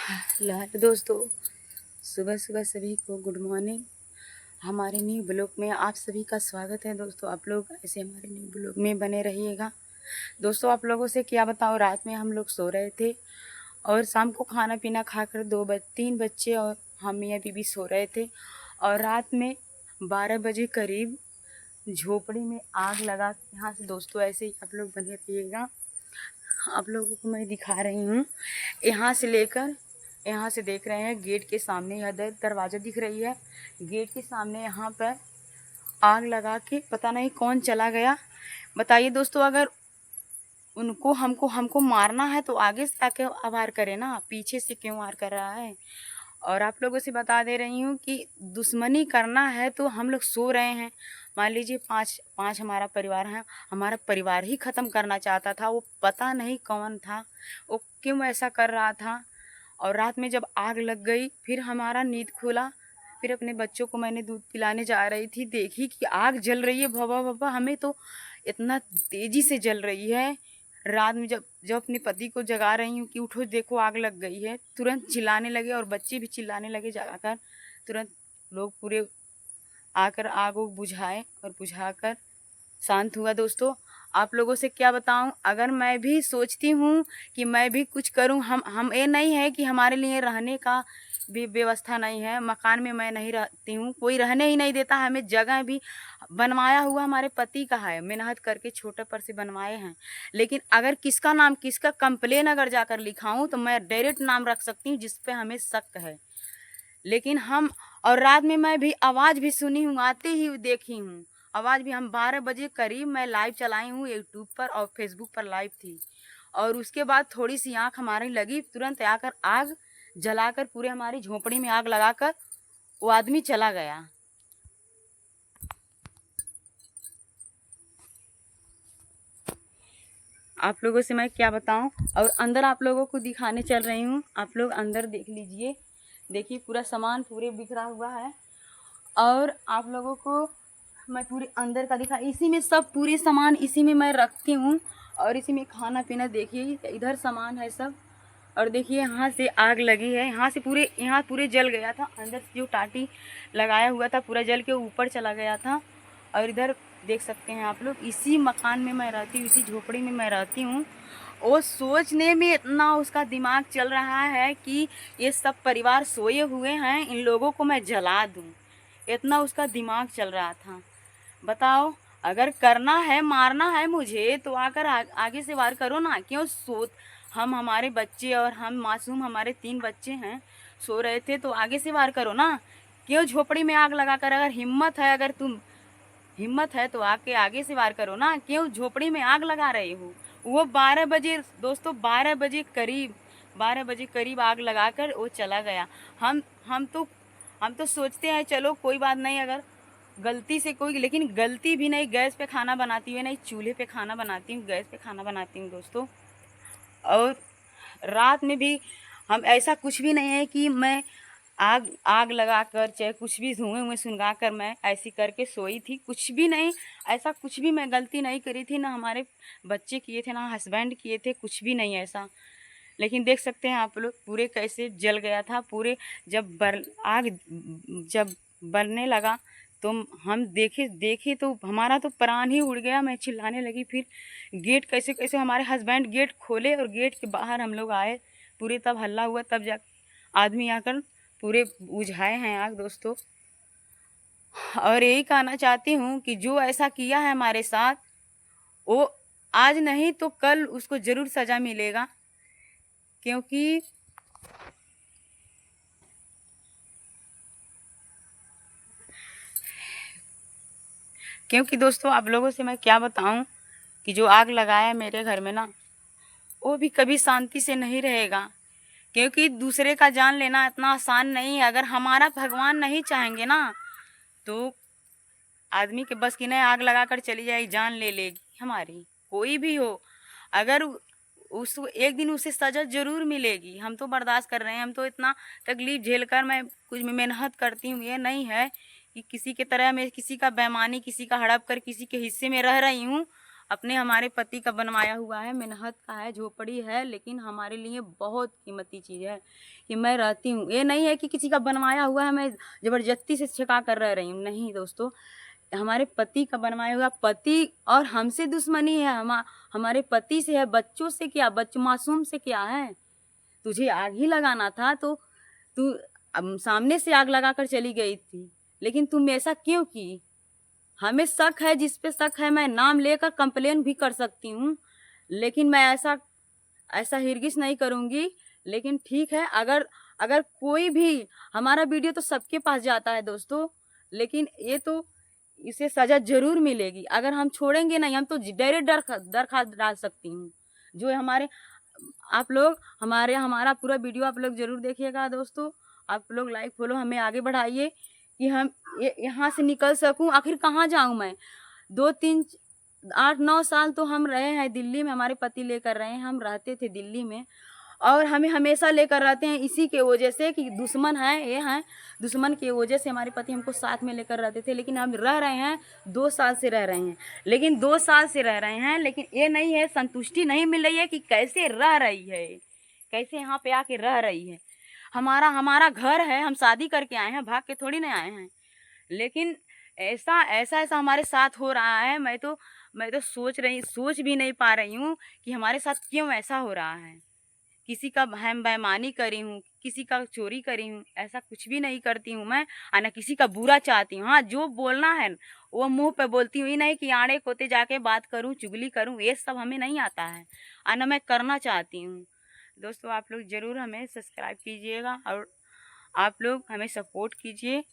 Hello दोस्तों, सुबह सुबह सभी को गुड मॉर्निंग। हमारे न्यू ब्लॉग में आप सभी का स्वागत है। दोस्तों, आप लोग ऐसे हमारे न्यू ब्लॉग में बने रहिएगा। दोस्तों, आप लोगों से क्या बताऊँ, रात में हम लोग सो रहे थे और शाम को खाना पीना खाकर 3 बच्चे और हम मियाँ बीवी सो रहे थे और रात में 12 बजे करीब झोपड़ी में आग लगा। यहाँ से दोस्तों ऐसे ही आप लोग बने रहिएगा। आप लोगों को मैं दिखा रही हूँ, यहाँ से लेकर यहाँ से देख रहे हैं गेट के सामने यह दरवाज़ा दिख रही है। गेट के सामने यहाँ पर आग लगा के पता नहीं कौन चला गया। बताइए दोस्तों, अगर उनको हमको हमको मारना है तो आगे से आके वार करे ना, पीछे से क्यों वार कर रहा है। और आप लोगों से बता दे रही हूँ कि दुश्मनी करना है तो हम लोग सो रहे हैं। मान लीजिए पाँच हमारा परिवार है, हमारा परिवार ही ख़त्म करना चाहता था। वो पता नहीं कौन था, वो क्यों ऐसा कर रहा था। और रात में जब आग लग गई फिर हमारा नींद खुला। फिर अपने बच्चों को मैंने दूध पिलाने जा रही थी, देखी कि आग जल रही है। भवा भवा हमें तो इतना तेज़ी से जल रही है। रात में जब जब अपने पति को जगा रही हूँ कि उठो देखो आग लग गई है, तुरंत चिल्लाने लगे और बच्चे भी चिल्लाने लगे। जगाकर तुरंत लोग पूरे आकर आग को बुझाए और बुझाकर शांत हुआ। दोस्तों, आप लोगों से क्या बताऊं, अगर मैं भी सोचती हूं कि मैं भी कुछ करूं, हम ये नहीं है कि हमारे लिए रहने का भी व्यवस्था नहीं है। मकान में मैं नहीं रहती हूं, कोई रहने ही नहीं देता। हमें जगह भी बनवाया हुआ हमारे पति का है, मेहनत करके छोटे पर से बनवाए हैं। लेकिन अगर किसका नाम किसका कंप्लेन अगर जाकर लिखाऊं तो मैं डायरेक्ट नाम रख सकती हूँ जिस पे हमें शक है। लेकिन हम और रात में मैं भी आवाज़ भी सुनी हूँ, आते ही देखी हूँ आवाज़ भी। हम 12 बजे करीब मैं लाइव चलाई हूँ यूट्यूब पर और फेसबुक पर लाइव थी। और उसके बाद थोड़ी सी आँख हमारी लगी, तुरंत आकर आग जलाकर पूरे हमारी झोपड़ी में आग लगाकर वो आदमी चला गया। आप लोगों से मैं क्या बताऊं। और अंदर आप लोगों को दिखाने चल रही हूँ, आप लोग अंदर देख लीजिए। देखिए पूरा सामान पूरे बिखरा हुआ है और आप लोगों को मैं पूरे अंदर का दिखा। इसी में सब पूरे सामान इसी में मैं रखती हूँ और इसी में खाना पीना। देखिए इधर सामान है सब। और देखिए यहाँ से आग लगी है, यहाँ पूरे जल गया था। अंदर से जो टाटी लगाया हुआ था पूरा जल के ऊपर चला गया था। और इधर देख सकते हैं आप लोग, इसी मकान में मैं रहती हूँ, इसी झोपड़ी में मैं रहती हूँ। वो सोचने में इतना उसका दिमाग चल रहा है कि ये सब परिवार सोए हुए हैं, इन लोगों को मैं जला दूँ, इतना उसका दिमाग चल रहा था। बताओ, अगर करना है मारना है मुझे तो आकर आगे से वार करो ना। क्यों हम हमारे बच्चे और हम मासूम हमारे 3 बच्चे हैं, सो रहे थे तो आगे से वार करो ना। क्यों झोपड़ी में आग लगाकर, अगर हिम्मत है तो आके आगे से वार करो ना। क्यों झोपड़ी में आग लगा रहे हो। वो 12 बजे दोस्तों, 12 बजे करीब आग लगाकर वो चला गया। हम हम तो हम तो सोचते हैं चलो कोई बात नहीं, अगर गलती से कोई, लेकिन गलती भी नहीं। गैस पे खाना बनाती हूँ, नहीं चूल्हे पे खाना बनाती हूँ, गैस पे खाना बनाती हूँ दोस्तों। और रात में भी हम ऐसा कुछ भी नहीं है कि मैं आग आग लगा कर चाहे कुछ भी धुएं सुनगा कर मैं ऐसी करके सोई थी, कुछ भी नहीं। ऐसा कुछ भी मैं गलती नहीं करी थी, ना हमारे बच्चे किए थे ना हस्बैंड किए थे, कुछ भी नहीं ऐसा। लेकिन देख सकते हैं आप लोग पूरे कैसे जल गया था। पूरे आग जब बढ़ने लगा तो हम देखे तो हमारा तो प्राण ही उड़ गया। मैं चिल्लाने लगी। फिर गेट कैसे कैसे हमारे हस्बैंड गेट खोले और गेट के बाहर हम लोग आए पूरे, तब हल्ला हुआ, तब जा आदमी आकर पूरे बुझाए हैं आग दोस्तों। और यही कहना चाहती हूँ कि जो ऐसा किया है हमारे साथ, वो आज नहीं तो कल उसको ज़रूर सज़ा मिलेगा। क्योंकि दोस्तों आप लोगों से मैं क्या बताऊं कि जो आग लगाया है मेरे घर में ना, वो भी कभी शांति से नहीं रहेगा। क्योंकि दूसरे का जान लेना इतना आसान नहीं है। अगर हमारा भगवान नहीं चाहेंगे ना तो आदमी के बस की नहीं, आग लगाकर चली जाएगी, जान ले लेगी हमारी, कोई भी हो। अगर उस एक दिन उसे सजा जरूर मिलेगी। हम तो बर्दाश्त कर रहे हैं, हम तो इतना तकलीफ झेलकर मैं कुछ मेहनत करती हूँ। ये नहीं है कि किसी के तरह मैं किसी का बेईमानी, किसी का हड़प कर किसी के हिस्से में रह रही हूँ अपने हमारे पति का बनवाया हुआ है, मेहनत का है, झोपड़ी है, लेकिन हमारे लिए बहुत कीमती चीज़ है कि मैं रहती हूँ। ये नहीं है कि किसी का बनवाया हुआ है मैं ज़बरदस्ती से छिपा कर रह रही हूँ, नहीं दोस्तों। हमारे पति का बनवाया हुआ, पति और हमसे दुश्मनी है, हमारे पति से है, बच्चों से क्या, मासूम से क्या है। तुझे आग ही लगाना था तो तू सामने से आग लगा कर चली गई थी, लेकिन तुम ऐसा क्यों की? हमें शक है, जिस पे शक है मैं नाम लेकर कंप्लेन भी कर सकती हूँ, लेकिन मैं ऐसा हिरगिस नहीं करूँगी। लेकिन ठीक है, अगर अगर कोई भी, हमारा वीडियो तो सबके पास जाता है दोस्तों, लेकिन ये तो इसे सज़ा ज़रूर मिलेगी। अगर हम छोड़ेंगे नहीं, हम तो डायरेक्ट दरखास्त डाल सकती हूँ। जो हमारे आप लोग हमारा पूरा वीडियो आप लोग ज़रूर देखिएगा दोस्तों। आप लोग लाइक फॉलो हमें आगे बढ़ाइए कि हम यहाँ से निकल सकूँ। आखिर कहाँ जाऊँ मैं? 2-3-8-9 साल तो हम रहे हैं दिल्ली में, हमारे पति लेकर रहे हैं, हम रहते थे दिल्ली में, और हमें हमेशा लेकर रहते हैं इसी के वजह से कि दुश्मन है, ये हैं, दुश्मन की वजह से हमारे पति हमको साथ में लेकर रहते थे। लेकिन हम रह रहे हैं, 2 साल से रह रहे हैं, लेकिन 2 साल से रह रहे हैं, लेकिन ये नहीं है, संतुष्टि नहीं मिल रही है कि कैसे रह रही है, कैसे यहाँ पे आके रह रही है। हमारा घर है, हम शादी करके आए हैं, भाग के थोड़ी ना आए हैं। लेकिन ऐसा हमारे साथ हो रहा है, मैं तो सोच भी नहीं पा रही हूँ कि हमारे साथ क्यों ऐसा हो रहा है। किसी का हम बेईमानी करी हूँ, किसी का चोरी करी हूँ, ऐसा कुछ भी नहीं करती हूँ मैं, और न किसी का बुरा चाहती हूँ। हाँ, जो बोलना है वो मुंह पे बोलती हूँ, ये नहीं कि आड़े कोते जाके बात करूँ, चुगली करूँ, ये सब हमें नहीं आता है, और न मैं करना चाहती हूँ। दोस्तों आप लोग ज़रूर हमें सब्सक्राइब कीजिएगा और आप लोग हमें सपोर्ट कीजिए।